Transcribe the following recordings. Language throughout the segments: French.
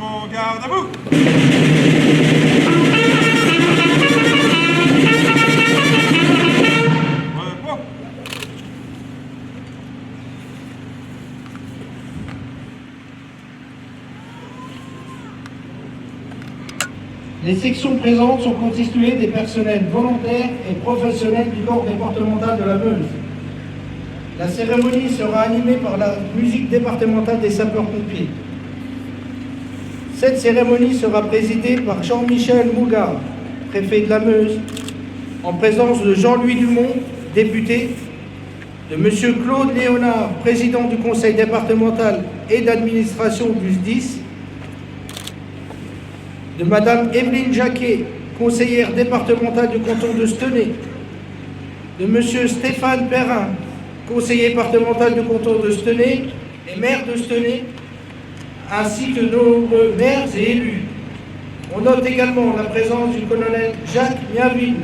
Mouvement garde à vous. Repos. Les sections présentes sont constituées des personnels volontaires et professionnels du corps départemental de la Meuse. La cérémonie sera animée par la musique départementale des sapeurs-pompiers. Cette cérémonie sera présidée par Jean-Michel Mougard, préfet de la Meuse, en présence de Jean-Louis Dumont, député, de M. Claude Léonard, président du conseil départemental et d'administration du SDIS, de Mme Evelyne Jacquet, conseillère départementale du canton de Stenay, de M. Stéphane Perrin, conseiller départemental du canton de Stenay et maire de Stenay, ainsi que de nombreux maires et élus. On note également la présence du colonel Jacques Miaville,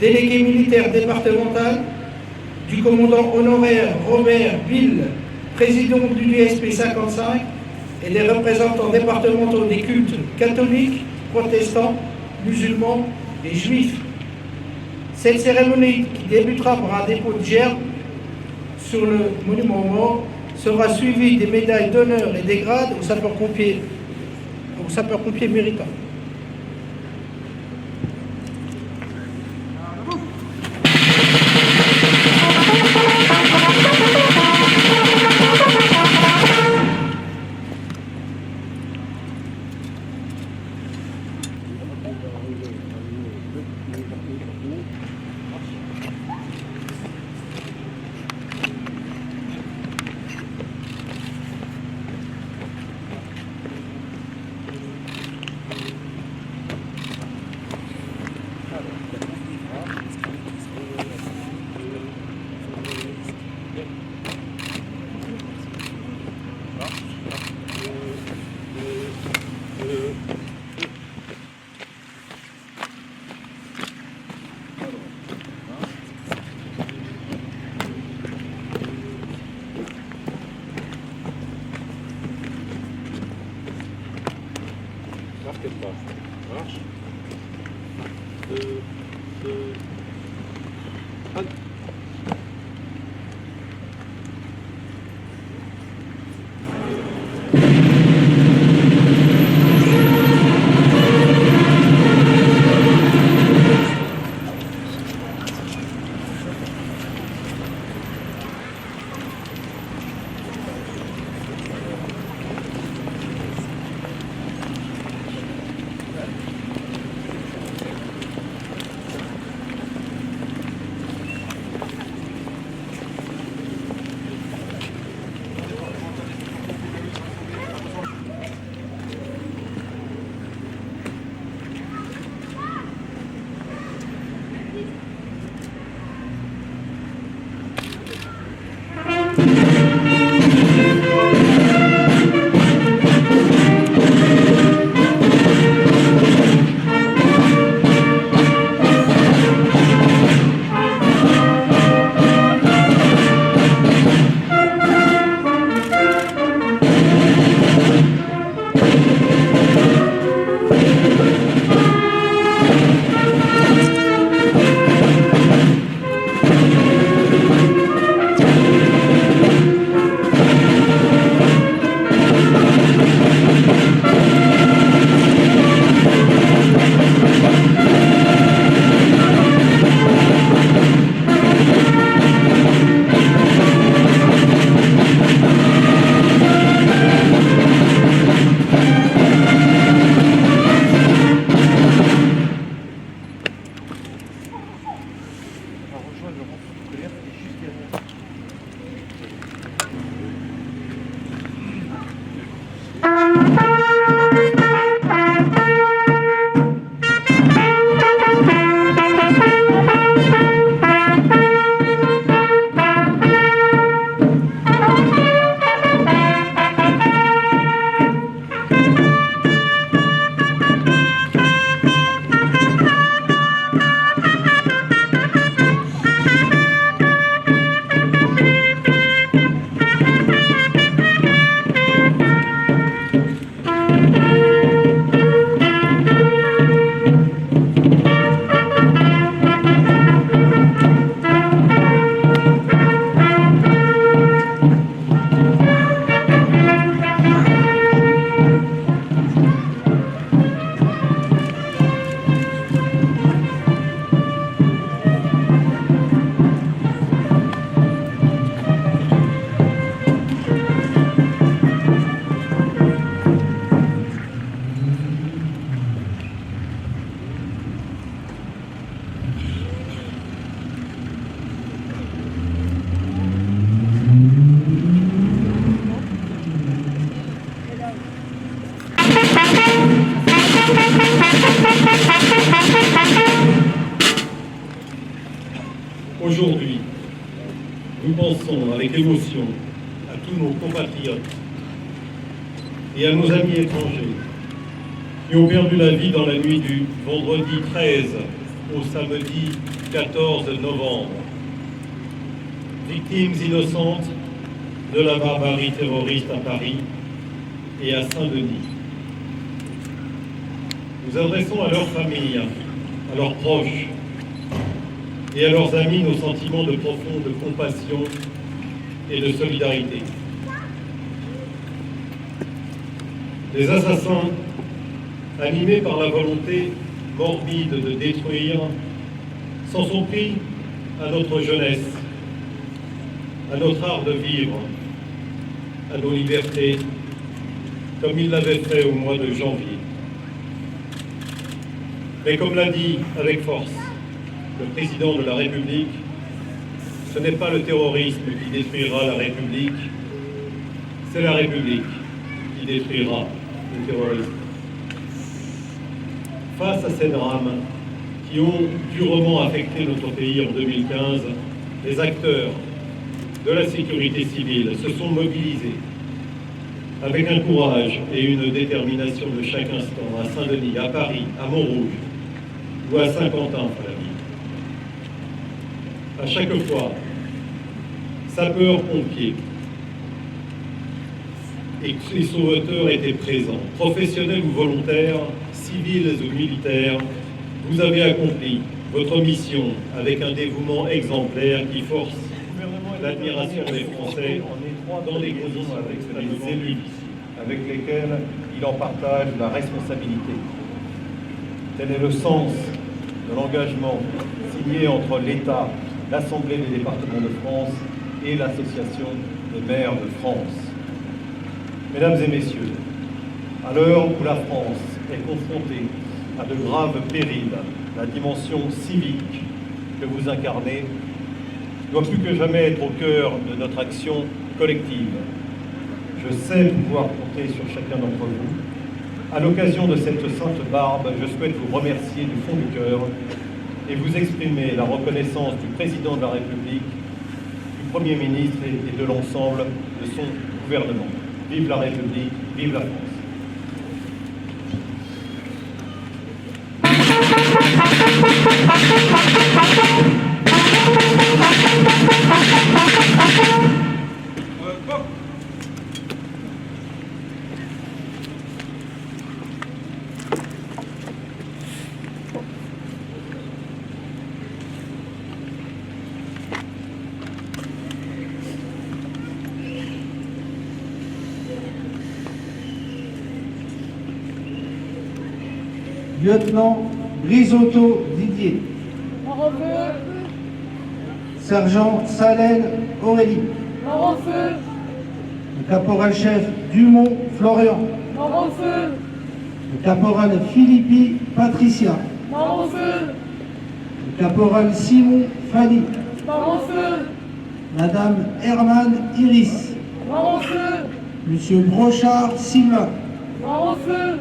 délégué militaire départemental, du commandant honoraire Robert Bill, président du DSP 55, et des représentants départementaux des cultes catholiques, protestants, musulmans et juifs. Cette cérémonie, qui débutera par un dépôt de gerbes sur le monument aux morts, sera suivie des médailles d'honneur et des grades aux sapeurs-pompiers méritants. Marche. Aujourd'hui, nous pensons avec émotion à tous nos compatriotes et à nos amis étrangers qui ont perdu la vie dans la nuit du vendredi 13 au samedi 14 novembre. Victimes innocentes de la barbarie terroriste à Paris et à Saint-Denis. Nous adressons à leurs familles, à leurs proches et à leurs amis nos sentiments de profonde compassion et de solidarité. Les assassins, animés par la volonté morbide de détruire, s'en sont pris à notre jeunesse, à notre art de vivre, à nos libertés, comme ils l'avaient fait au mois de janvier. Mais comme l'a dit avec force le président de la République, ce n'est pas le terrorisme qui détruira la République, c'est la République qui détruira le terrorisme. Face à ces drames qui ont durement affecté notre pays en 2015, les acteurs de la sécurité civile se sont mobilisés avec un courage et une détermination de chaque instant à Saint-Denis, à Paris, à Montrouge ou à Saint-Quentin-Flavie. À chaque fois, sapeurs-pompiers et sauveteurs étaient présents, professionnels ou volontaires, civils ou militaires. Vous avez accompli votre mission avec un dévouement exemplaire qui force l'admiration des Français dans les conditions avec les élus avec lesquels il en partage la responsabilité. Tel est le sens de l'engagement signé entre l'État, l'Assemblée des départements de France et l'Association des maires de France. Mesdames et messieurs, à l'heure où la France est confrontée à de graves périls, la dimension civique que vous incarnez doit plus que jamais être au cœur de notre action collective. Je sais pouvoir compter sur chacun d'entre vous. À l'occasion de cette sainte barbe, je souhaite vous remercier du fond du cœur et vous exprimer la reconnaissance du président de la République, du Premier ministre et de l'ensemble de son gouvernement. Vive la République, vive la France. Lieutenant Risotto Didier. Mort au feu. Sergent Salène Aurélie. Mort au feu. Le caporal-chef Dumont Florian. Mort au feu. Le caporal Philippi Patricia. Mort au feu. Le caporal Simon Fanny. Mort au feu. Madame Herman Iris. Mort au feu. Monsieur Brochard Sylvain. Mort au feu.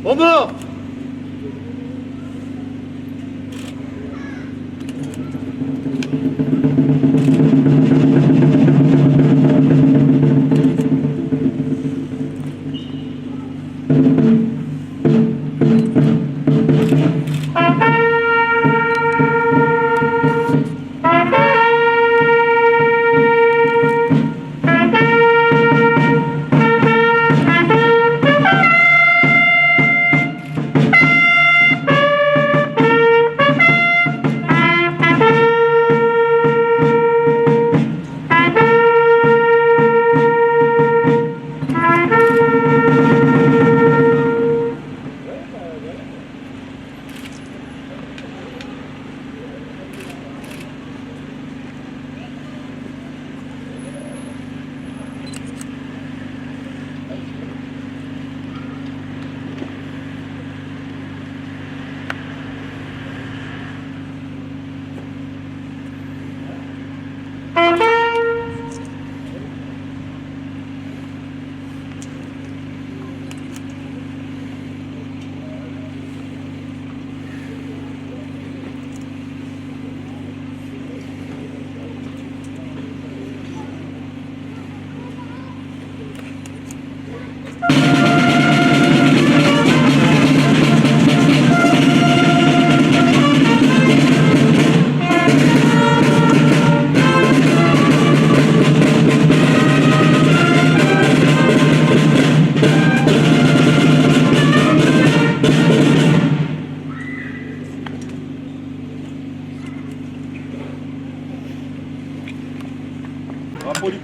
Au mort!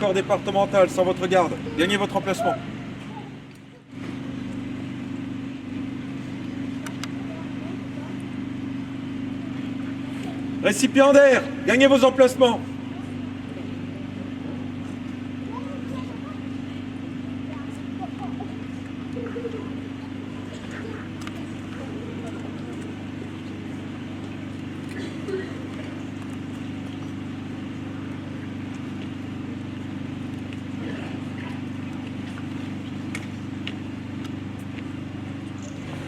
corps départemental sans votre garde. Gagnez votre emplacement. Récipiendaires, gagnez vos emplacements.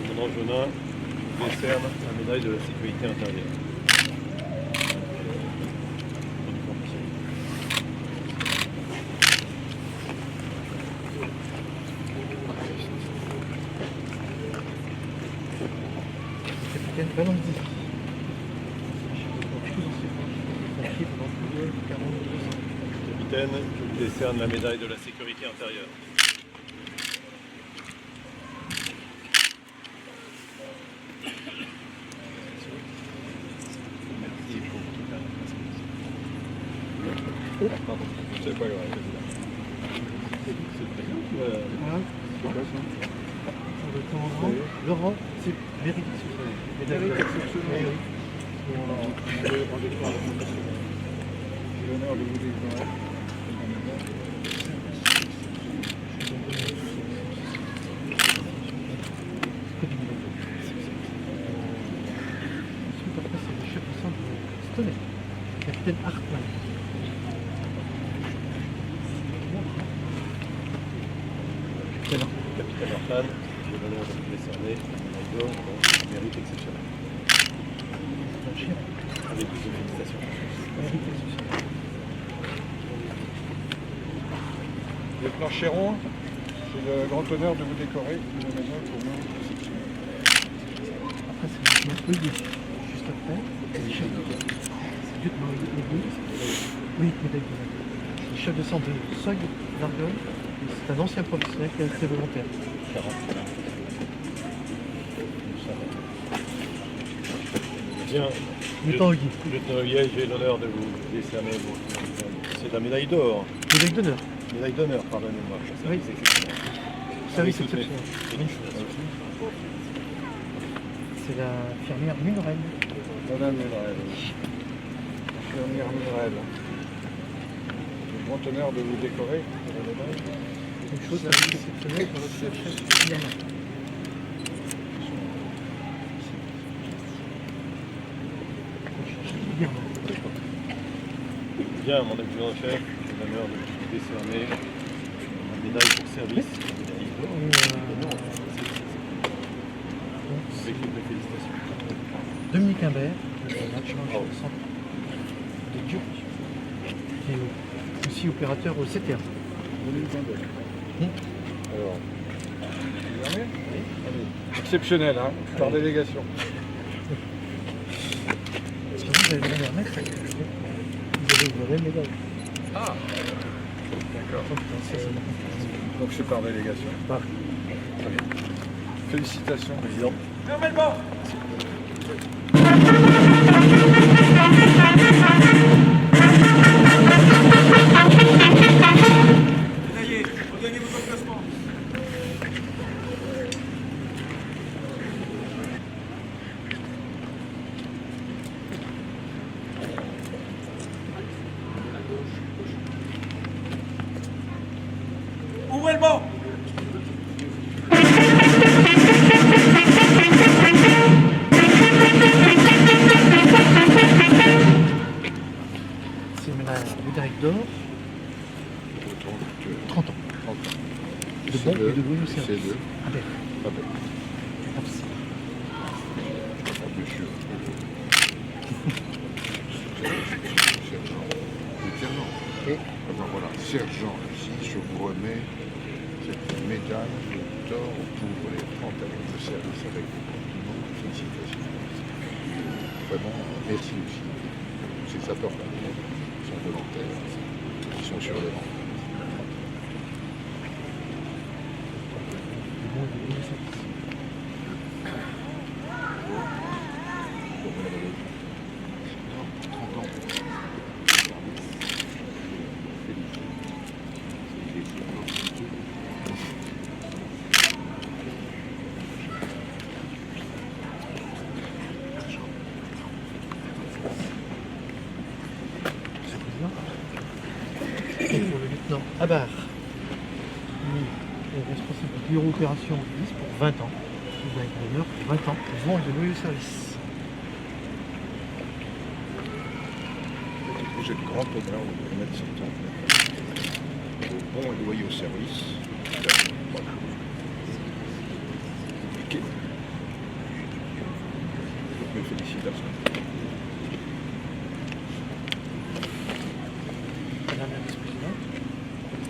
Commandant Jonin vous décerne la médaille de la sécurité intérieure. Capitaine Valentin. Capitaine, je vous décerne la médaille de la sécurité intérieure. Merci pour votre caractère. Pardon, c'est pas grave. C'est le président qui va... C'est quoi ça? Laurent, c'est mérite exceptionnel. Mérite exceptionnel. J'ai l'honneur de vous décorer. Ensuite, après, c'est le chef de centre de Stenay, capitaine Hartmann. Capitaine Hartmann, j'ai l'honneur de vous décerner la médaille d'or au mérite exceptionnel. Avec plus de félicitations. Mérite exceptionnel. Lieutenant Chéron, j'ai le grand honneur de vous décorer de la médaille pour mérite exceptionnel. Après, c'est le lieutenant Heulier. Juste après, c'est le chef de c'est le lieutenant Heulier. Oui, médaille d'honneur. C'est le chef de centre de Sog, d'Argonne. C'est un ancien professionnel qui est resté volontaire. Bien. Lieutenant Heulier. Lieutenant Heulier, j'ai l'honneur de vous décerner c'est la médaille d'or. Médaille d'honneur. Médaille d'honneur, pardonnez-moi. Oui. C'est exceptionnel. Service Avec toutes mes exceptionnel. félicitations. C'est l'infirmière Mulrel. Madame Mulrel. Infirmière Mulrel. J'ai le grand honneur de vous décorer de la médaille. Une chose service exceptionnel pour notre chef Irma. Irma. Bien, mon adjudant-chef, j'ai l'honneur de vous décerner la médaille pour service. Avec toutes mes félicitations. Dominique Imbert, l'adjudant chef de centre de Dieu, qui est aussi opérateur au CTA. Alors, allez. Exceptionnel, hein, par délégation. Si vous avez le remettre, vous avez une vraie médaille. Ah, d'accord. Donc c'est par délégation. Par- Très bien. Félicitations. Président. Médaillé, regagnez votre emplacement. Ouvrez le banc. C'est la médaille d'or. 30 ans. De bon et de loyaux services. C'est Ah ben, Ah ben, merci. bien sûr. Sergent. Lieutenant. Ah ben voilà, sergent, ici, je vous remets cette médaille d'or pour les 30 années de service avec vos compliments. Félicitations. Vraiment, merci aussi. Ces sapeurs-pompiers qui sont volontaires, qui sont sur les rangs. De bon et de loyaux services. Pour vous l'avez dit. 30 ans. Félicitations. Abar, lui est responsable du bureau opération police pour 20 ans. Il va être l'honneur pour 20 ans. Vent et de loyer au service. J'ai le grand honneur de mettre ce temps. Bon et loyal au service. Ok. Toutes mes félicitations. Madame la vice-présidente,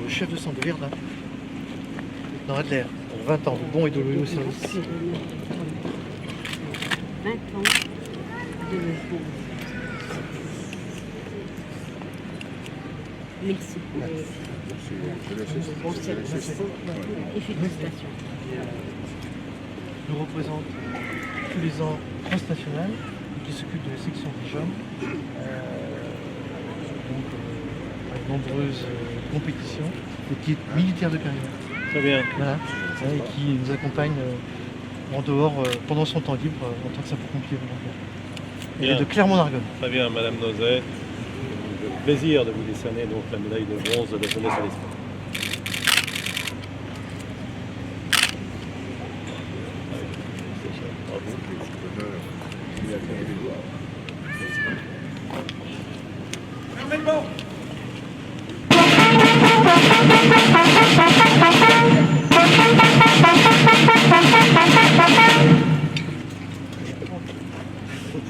le chef de centre de Verdun, lieutenant Adler, pour 20 ans de bons et de loyaux au service. 20 ans de Merci. Bon service. Et félicitations. Nous représente tous les ans transnational qui s'occupe de la section des jeunes. Avec de nombreuses compétitions et qui est militaire de carrière. Très bien. Voilà. Et qui nous accompagne en dehors pendant son temps libre en tant que sapeur-pompier volontaire. Il est de Clermont-Argonne. Très bien, Madame Nozet. Le plaisir de vous décerner donc la médaille de bronze de la jeunesse et l'esprit.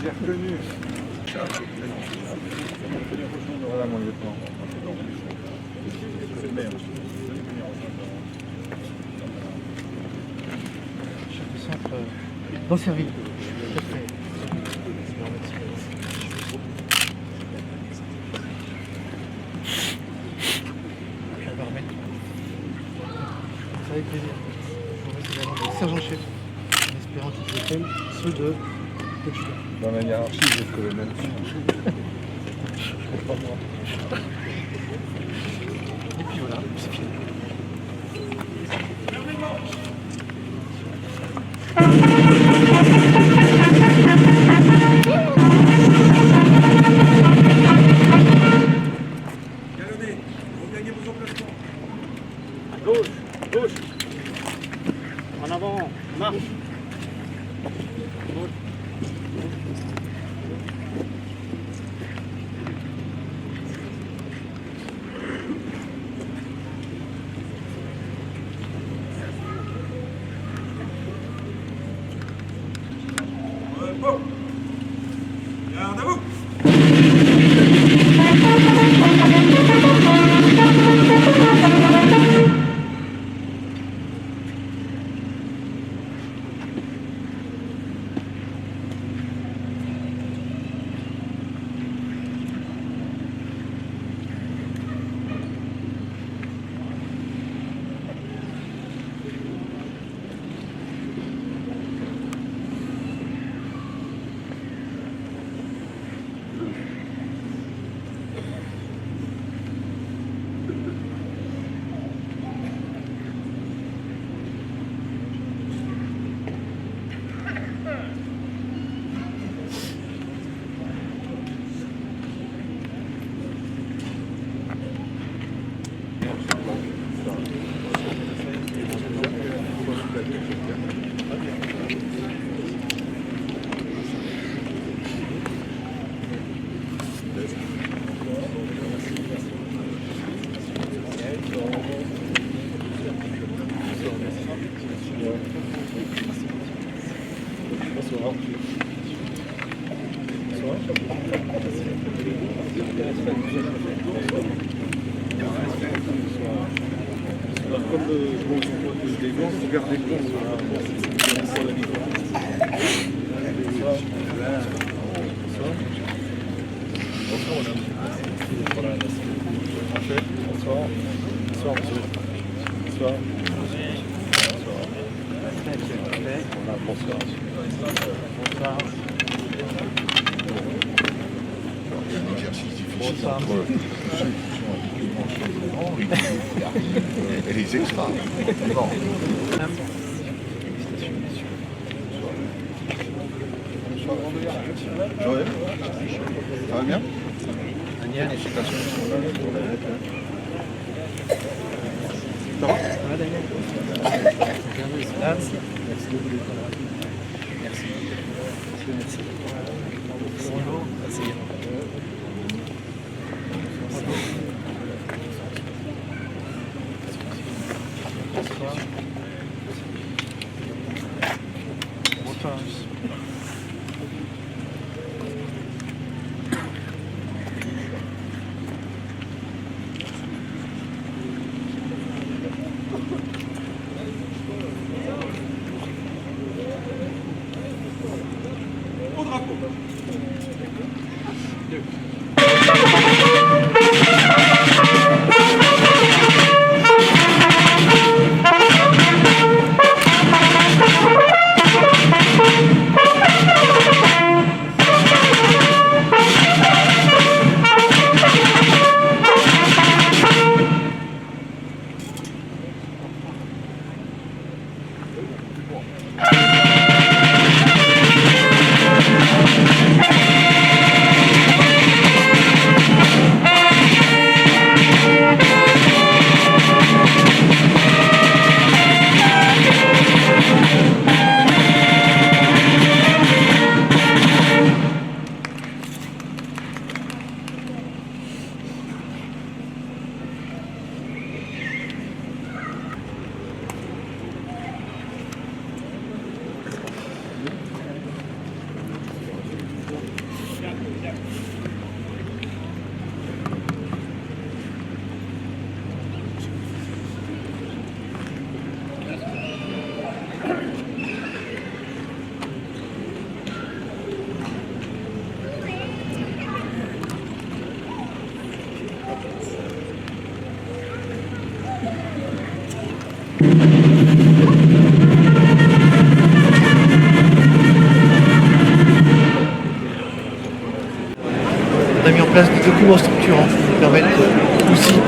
J'ai reconnu. Voilà mon lieutenant. Chef de centre d'Ancerville. Tout à fait. On va remettre. Ça avec plaisir. Je vous remercie également le sergent-chef, en espérant qu'ils appellent ceux de Potsdam. Dans la hiérarchie, j'ai le colonel. Et puis voilà, c'est fini. Gauche, gauche. En avant, marche. Garde à vous. Un exercice difficile entre ceux qui sont habituellement chez les grands et les extras. Bon. Joël, ça va bien? Daniel, félicitations. Au drapeau. On a mis en place des documents structurants qui permettent aussi de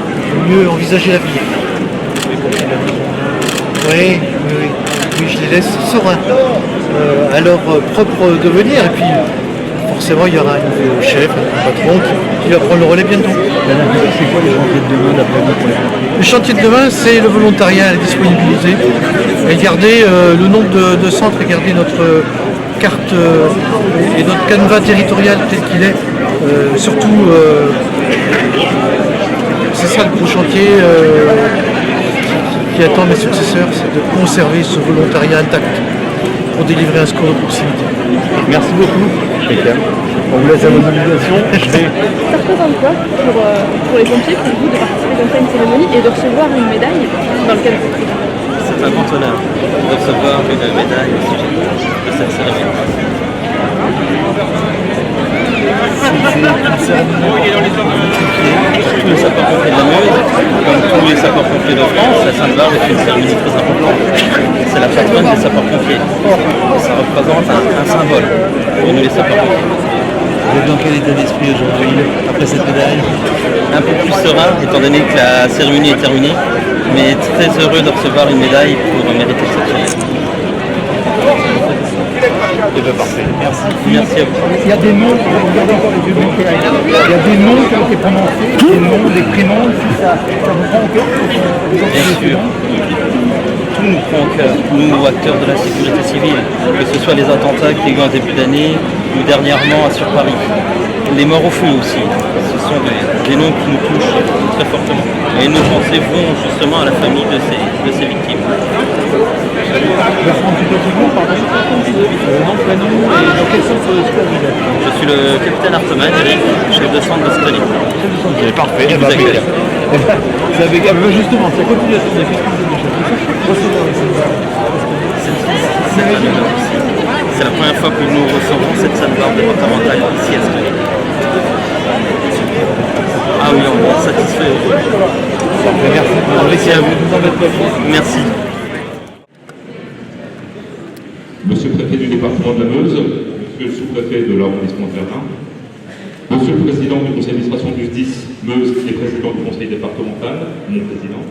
mieux envisager l'avenir. Oui, je les laisse sereins à leur propre devenir. Et puis, forcément, il y aura un nouveau chef, un patron qui va prendre le relais bientôt. C'est quoi les chantiers de demain d'après vous pour les pompiers? Le chantier de demain, c'est le volontariat, la disponibilité, et garder le nombre de centres, et garder notre carte et notre canevas territorial tel qu'il est. Surtout, c'est ça le gros chantier qui attend mes successeurs, c'est de conserver ce volontariat intact pour délivrer un secours de proximité. Merci beaucoup. On vous laisse à vos obligations. Ça représente quoi pour les pompiers, pour vous, de participer comme ça à une cérémonie et de recevoir une médaille dans le cadre de cette cérémonie? C'est un grand honneur de recevoir une médaille au sujet de cette cérémonie. Tous les sapeurs-pompiers de la Meuse, comme tous les sapeurs-pompiers de France, la Sainte-Barbe est une cérémonie très importante. C'est la patronne des sapeurs-pompiers. Ça représente un symbole pour nous les sapeurs-pompiers. Vous êtes dans quel état d'esprit aujourd'hui, après cette médaille? Un peu plus serein, étant donné que la cérémonie est terminée, mais très heureux de recevoir une médaille pour mériter cette cérémonie. Et bien parfait, merci. Merci à vous. Il y a des noms, regardez encore les vieux bouquets là. Il y a des noms qui ont été prononcés, des noms, des prénoms, si ça vous prend au cœur. Bien sûr. Tout nous prend au cœur, nous acteurs de la sécurité civile, que ce soit les attentats qui ont eu en début d'année ou dernièrement sur Paris. Les morts au feu aussi, ce sont des noms qui nous touchent très fortement. Et nos pensées vont justement à la famille de ces victimes. Je suis le capitaine Arteman, Eric, chef de centre de Stony. Parfait, Et vous accueille. C'est impeccable. Justement, c'est continuation des C'est la première fois que nous recevons cette Sainte-Barbe départementale ici à Stony. Ah oui, on est satisfait. Merci à vous. Merci. Monsieur le préfet du département de la Meuse, monsieur le sous-préfet de l'arrondissement de Verdun, monsieur le président du conseil d'administration du SDIS Meuse et président du conseil départemental, mon président,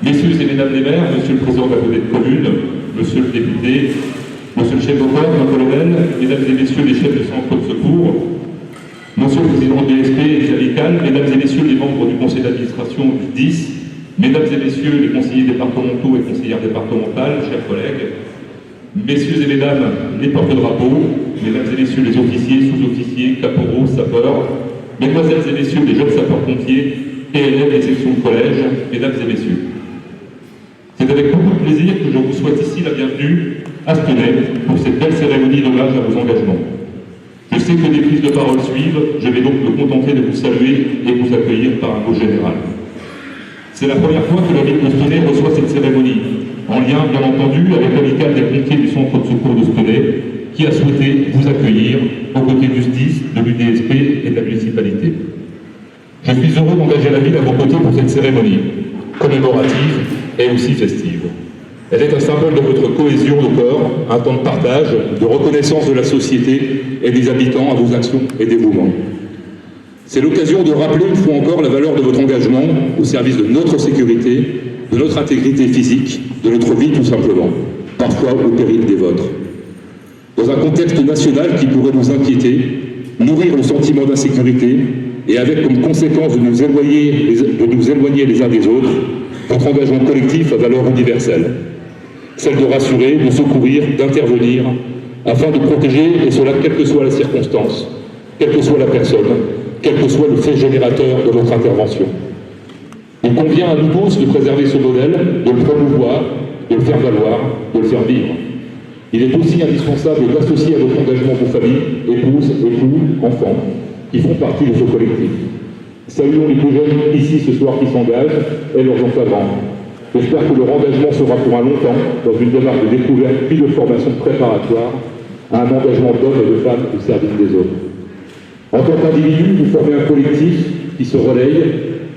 messieurs et mesdames les maires, monsieur le président de la communauté de communes, monsieur le député, monsieur le chef de corps, mon colonel, mesdames et messieurs les chefs de centre de secours, monsieur le président de l'ESP et des amicales, mesdames et messieurs les membres du conseil d'administration du SDIS, Mesdames et messieurs les conseillers départementaux et conseillères départementales, chers collègues, messieurs et mesdames les porte-drapeaux, mesdames et messieurs les officiers, sous-officiers, caporaux, sapeurs, mesdemoiselles et messieurs les jeunes sapeurs-pompiers, PLM des sections de collège, mesdames et messieurs. C'est avec beaucoup de plaisir que je vous souhaite ici la bienvenue à Stenay pour cette belle cérémonie d'hommage à vos engagements. Je sais que des prises de parole suivent, je vais donc me contenter de vous saluer et vous accueillir par un mot général. C'est la première fois que la ville de Stenay reçoit cette cérémonie, en lien bien entendu avec l'amicale des pompiers du centre de secours de Stenay, qui a souhaité vous accueillir aux côtés du SDIS, de l'UDSP et de la municipalité. Je suis heureux d'engager la ville à vos côtés pour cette cérémonie, commémorative et aussi festive. Elle est un symbole de votre cohésion de corps, un temps de partage, de reconnaissance de la société et des habitants à vos actions et dévouements. C'est l'occasion de rappeler une fois encore la valeur de votre engagement au service de notre sécurité, de notre intégrité physique, de notre vie tout simplement, parfois au péril des vôtres. Dans un contexte national qui pourrait nous inquiéter, nourrir le sentiment d'insécurité et avec comme conséquence de nous éloigner les uns des autres, votre engagement collectif à valeur universelle. Celle de rassurer, de secourir, d'intervenir, afin de protéger, et cela quelle que soit la circonstance, quelle que soit la personne, quel que soit le fait générateur de notre intervention. Il convient à nous tous de préserver ce modèle, de le promouvoir, de le faire valoir, de le faire vivre. Il est aussi indispensable d'associer à votre engagement vos familles, épouses, époux, enfants, qui font partie de ce collectif. Saluons les plus jeunes ici ce soir qui s'engagent et leurs encadrants. J'espère que leur engagement sera pour un long temps dans une démarche de découverte puis de formation préparatoire à un engagement d'hommes et de femmes au service des autres. En tant qu'individus, vous formez un collectif qui se relaye,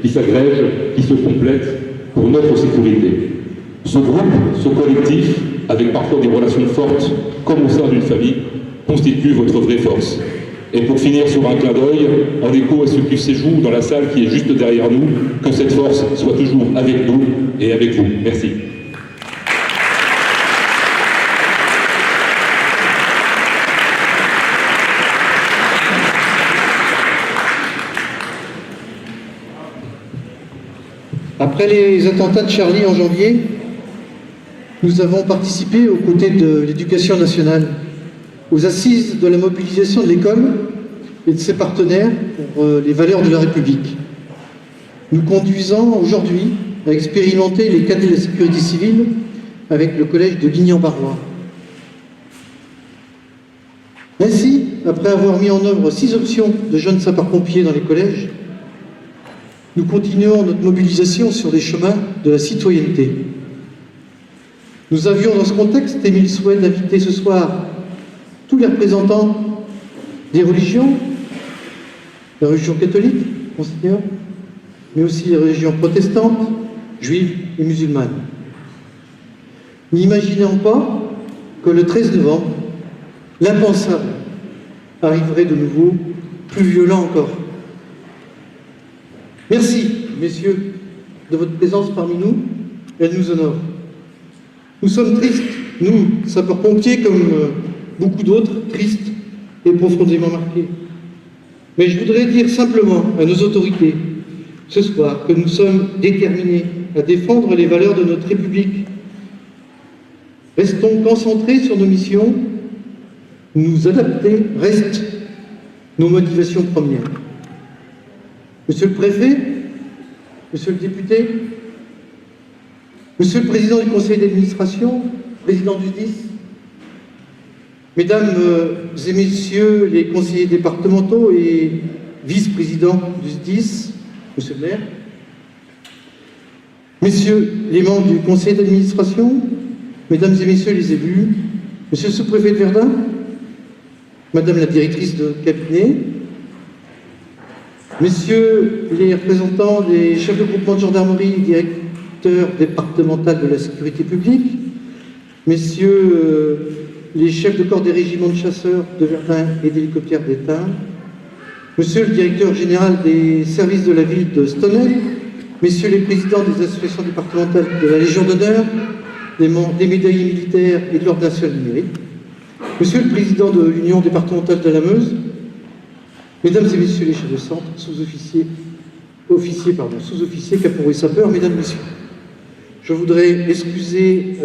qui s'agrège, qui se complète pour notre sécurité. Ce groupe, ce collectif, avec parfois des relations fortes, comme au sein d'une famille, constitue votre vraie force. Et pour finir sur un clin d'œil, en écho à ce qui se joue dans la salle qui est juste derrière nous, que cette force soit toujours avec nous et avec vous. Merci. Après les attentats de Charlie en janvier, nous avons participé aux côtés de l'Éducation nationale aux assises de la mobilisation de l'école et de ses partenaires pour les valeurs de la République, nous conduisant aujourd'hui à expérimenter les cadres de la sécurité civile avec le collège de Ligny-en-Barrois. Ainsi, après avoir mis en œuvre 6 options de jeunes sapeurs-pompiers dans les collèges, nous continuons notre mobilisation sur les chemins de la citoyenneté. Nous avions dans ce contexte émis le souhait d'inviter ce soir tous les représentants des religions, la religion catholique, monseigneur, mais aussi les religions protestantes, juives et musulmanes. N'imaginons pas que le 13 novembre, l'impensable arriverait de nouveau, plus violent encore. Merci, messieurs, de votre présence parmi nous. Elle nous honore. Nous sommes tristes, nous, sapeurs-pompiers, comme beaucoup d'autres, tristes et profondément marqués. Mais je voudrais dire simplement à nos autorités, ce soir, que nous sommes déterminés à défendre les valeurs de notre République. Restons concentrés sur nos missions, nous adapter restent nos motivations premières. Monsieur le préfet, monsieur le député, monsieur le président du conseil d'administration, président du SDIS, mesdames et messieurs les conseillers départementaux et vice-présidents du SDIS, monsieur le maire, messieurs les membres du conseil d'administration, mesdames et messieurs les élus, monsieur le sous-préfet de Verdun, madame la directrice de cabinet, messieurs les représentants des chefs de groupement de gendarmerie, directeur départemental de la sécurité publique, messieurs les chefs de corps des régiments de chasseurs de Verdun et d'hélicoptères d'État, monsieur le directeur général des services de la ville de Stenay, messieurs les présidents des associations départementales de la Légion d'honneur, des médaillés militaires et de l'Ordre national du mérite, monsieur le président de l'Union départementale de la Meuse, mesdames et messieurs les chefs de centre, sous-officiers sous-officier caporal sapeur, mesdames, messieurs. Je voudrais excuser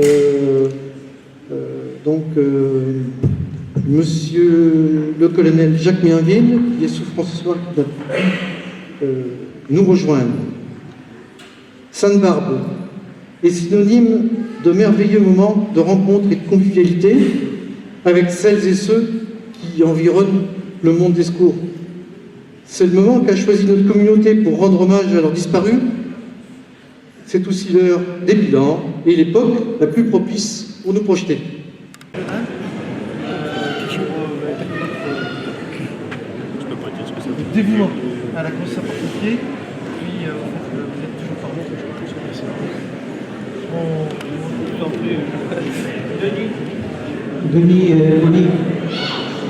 monsieur le colonel Jacques Mienville, qui est souffrant ce soir, qui va nous rejoindre. Sainte-Barbe est synonyme de merveilleux moments de rencontre et de convivialité avec celles et ceux qui environnent le monde des secours. C'est le moment qu'a choisi notre communauté pour rendre hommage à leurs disparus. C'est aussi l'heure des bilans et l'époque la plus propice pour nous projeter. Dévouement à la cause sapeur-pompier, puis vous êtes toujours parmi nous, je vous en prie. Denis,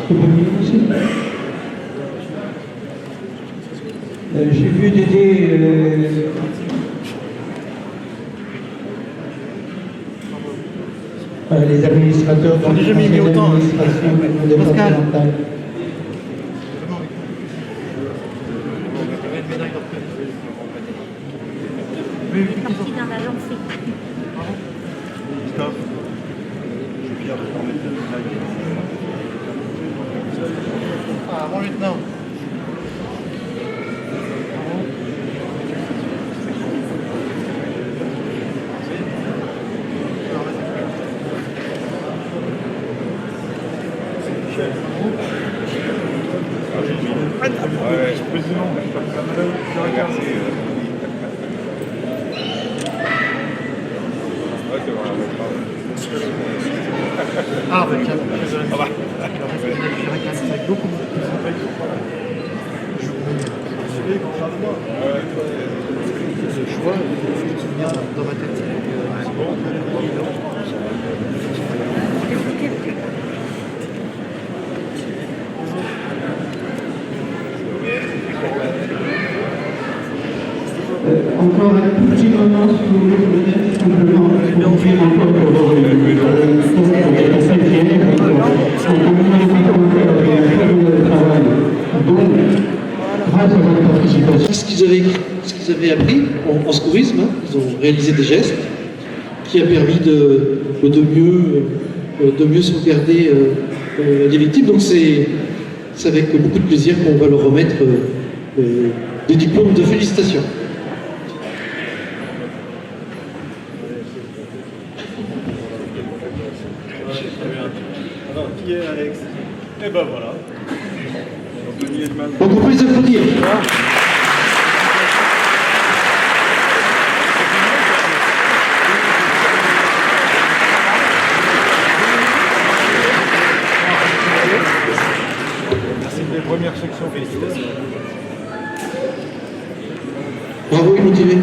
vous pouvez venir aussi. J'ai vu Dédé les administrateurs de l'administration départementale. Parti dans la lancée. Christophe, je suis fier de te remettre la médaille. Ah, mon lieutenant. Ouais, président, je regarde. Ah, bah tiens, avec beaucoup de choix, je me souviens dans ma tête. Encore un tout petit moment, si vous voulez, peut-être, simplement, pour ouvrir encore pour Ce qu'ils avaient appris en secourisme, ils ont réalisé des gestes qui a permis de mieux sauvegarder les victimes. Donc c'est avec beaucoup de plaisir qu'on va leur remettre des diplômes de félicitations. Alors, qui est Alex? Eh ben voilà. Donc on peut les applaudir. Merci des premières sections, félicitations. Bravo et motivé.